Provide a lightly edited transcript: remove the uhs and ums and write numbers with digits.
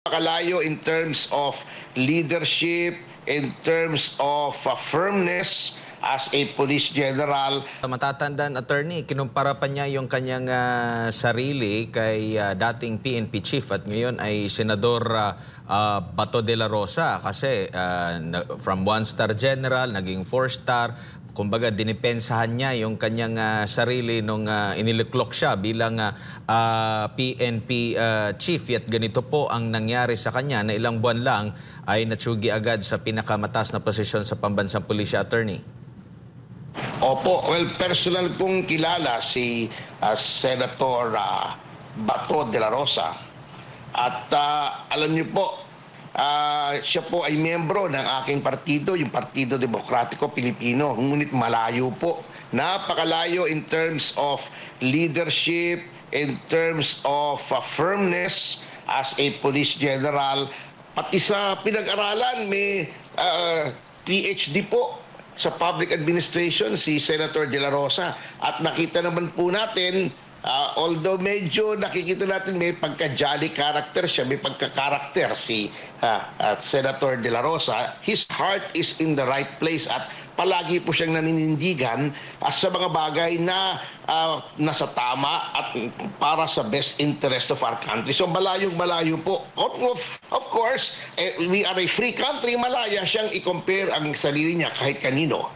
Napakalayo in terms of leadership, in terms of firmness as a police general. Matatandaan, attorney, kinumpara pa niya yung kanyang sarili kay dating PNP chief at ngayon ay Senador Bato de la Rosa kasi from 1-star general, naging 4-star. Kumbaga, dinipensahan niya yung kanyang sarili nung iniluklok siya bilang PNP chief. At ganito po ang nangyari sa kanya na ilang buwan lang ay natsugi agad sa pinakamataas na posisyon sa pambansang pulisya, attorney. Opo, well, personal kong kilala si Senator Bato de la Rosa. At alam niyo po, siya po ay miyembro ng aking partido, yung Partido Demokratiko Pilipino. Ngunit malayo po. Napakalayo in terms of leadership, in terms of firmness as a police general. Pati sa pinag-aralan, may PhD po sa public administration si Senator De La Rosa. At nakita naman po natin, although medyo nakikita natin may pagka-jolly character siya, may pagka-character si Senator De La Rosa, his heart is in the right place at palagi po siyang naninindigan sa mga bagay na nasa tama at para sa best interest of our country. So malayong-malayo po. Of course, we are a free country, malaya siyang i-compare ang sarili niya kahit kanino.